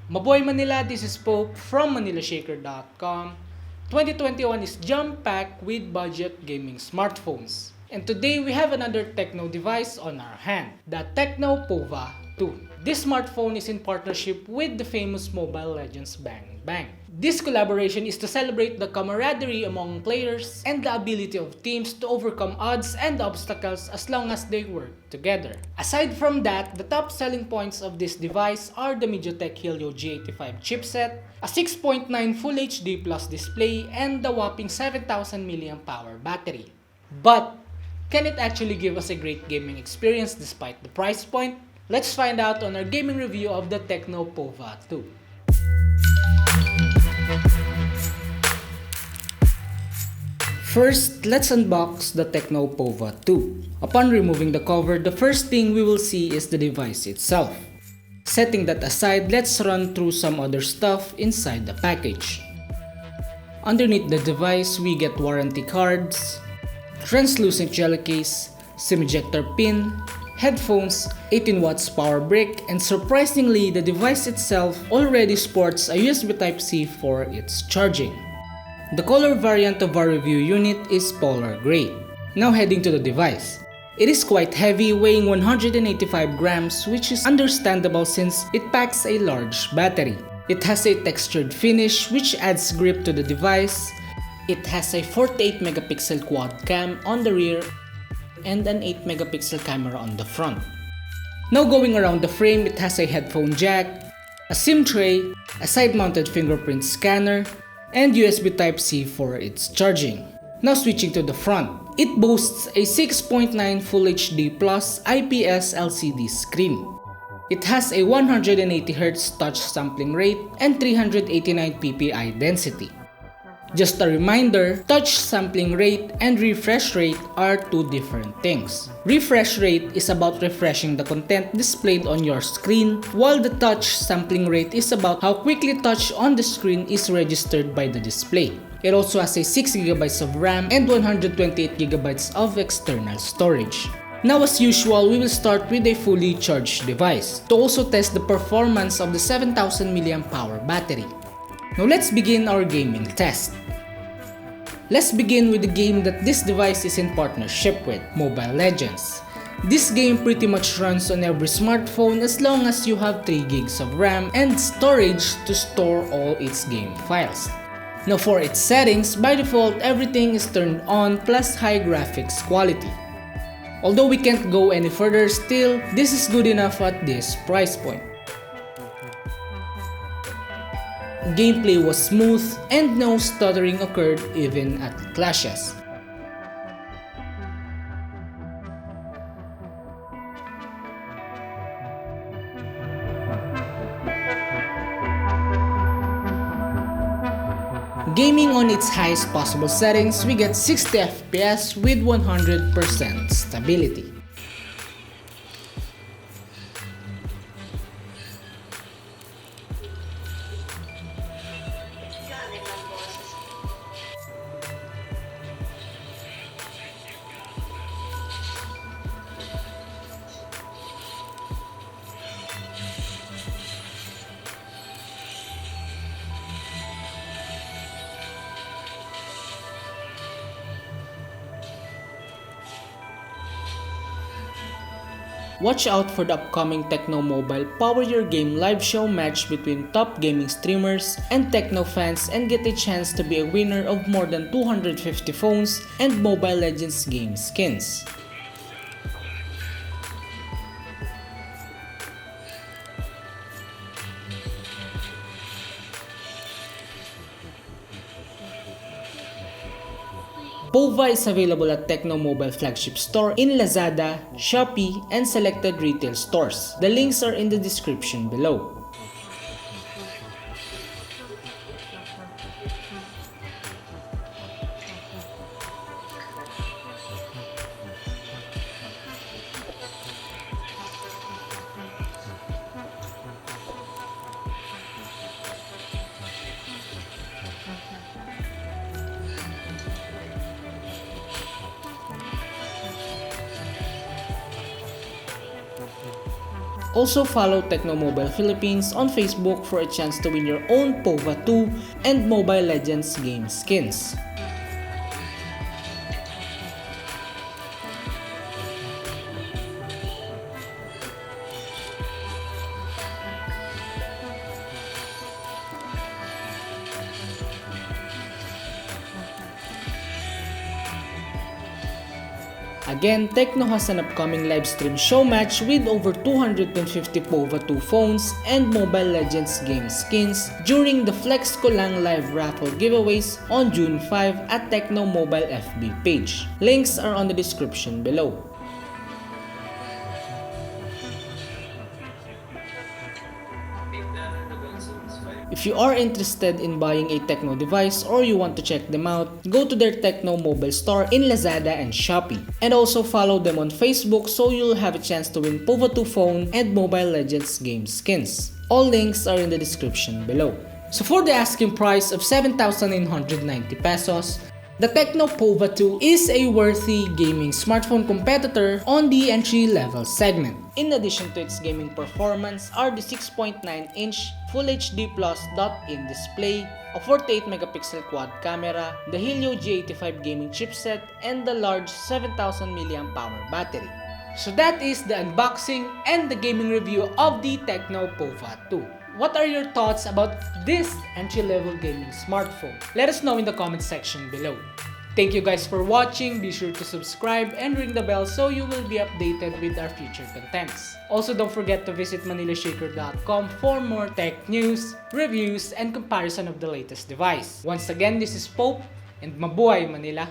Maboy Manila, this is Pope from ManilaShaker.com. 2021 is jam-packed with budget gaming smartphones. And today we have another Tecno device on our hand, the TECNO Pova 2. This smartphone is in partnership with the famous Mobile Legends Bang Bang. This collaboration is to celebrate the camaraderie among players and the ability of teams to overcome odds and obstacles as long as they work together. Aside from that, the top selling points of this device are the MediaTek Helio G85 chipset, a 6.9 Full HD Plus display, and the whopping 7000 mAh battery. But can it actually give us a great gaming experience despite the price point? Let's find out on our gaming review of the TECNO Pova 2. First, let's unbox the TECNO Pova 2. Upon removing the cover, the first thing we will see is the device itself. Setting that aside, let's run through some other stuff inside the package. Underneath the device, we get warranty cards, translucent jelly case, SIM ejector pin, headphones, 18 watts power brick, and surprisingly, the device itself already sports a USB Type-C for its charging. The color variant of our review unit is polar gray. Now heading to the device. It is quite heavy, weighing 185 grams, which is understandable since it packs a large battery. It has a textured finish which adds grip to the device. It has a 48 megapixel quad cam on the rear and an 8 megapixel camera on the front. Now going around the frame, it has a headphone jack, a SIM tray, a side-mounted fingerprint scanner, and USB Type-C for its charging. Now switching to the front, it boasts a 6.9 Full HD Plus IPS LCD screen. It has a 180Hz touch sampling rate and 389 ppi density. Just a reminder, touch sampling rate and refresh rate are two different things. Refresh rate is about refreshing the content displayed on your screen, while the touch sampling rate is about how quickly touch on the screen is registered by the display. It also has a 6GB of RAM and 128GB of external storage. Now as usual, we will start with a fully charged device to also test the performance of the 7000 mAh battery. Now let's begin our gaming test. Let's begin with the game that this device is in partnership with, Mobile Legends. This game pretty much runs on every smartphone as long as you have 3 gigs of RAM and storage to store all its game files. Now for its settings, by default everything is turned on plus high graphics quality. Although we can't go any further still, this is good enough at this price point. Gameplay was smooth and no stuttering occurred even at clashes. Gaming on its highest possible settings, we get 60 FPS with 100% stability. Watch out for the upcoming TECNO Mobile Power Your Game live show match between top gaming streamers and TECNO fans and get a chance to be a winner of more than 250 phones and Mobile Legends game skins. Pova is available at TECNO Mobile Flagship Store in Lazada, Shopee, and selected retail stores. The links are in the description below. Also follow TECNO Mobile Philippines on Facebook for a chance to win your own Pova 2 and Mobile Legends game skins. Again, TECNO has an upcoming livestream show match with over 250 Pova 2 phones and Mobile Legends game skins during the Flex Ko Lang live raffle giveaways on June 5 at TECNO Mobile FB page. Links are on the description below. If you are interested in buying a TECNO device or you want to check them out, go to their TECNO Mobile store in Lazada and Shopee. And also follow them on Facebook so you'll have a chance to win Pova 2 phone and Mobile Legends game skins. All links are in the description below. So for the asking price of 7,990 pesos, the TECNO Pova 2 is a worthy gaming smartphone competitor on the entry-level segment. In addition to its gaming performance are the 6.9-inch Full HD Plus dot-in display, a 48-megapixel quad camera, the Helio G85 gaming chipset, and the large 7,000 mAh battery. So that is the unboxing and the gaming review of the TECNO Pova 2. What are your thoughts about this entry-level gaming smartphone? Let us know in the comment section below. Thank you guys for watching. Be sure to subscribe and ring the bell so you will be updated with our future contents. Also, don't forget to visit manila.shaker.com for more tech news, reviews, and comparison of the latest device. Once again, this is Pope, and mabuhay Manila!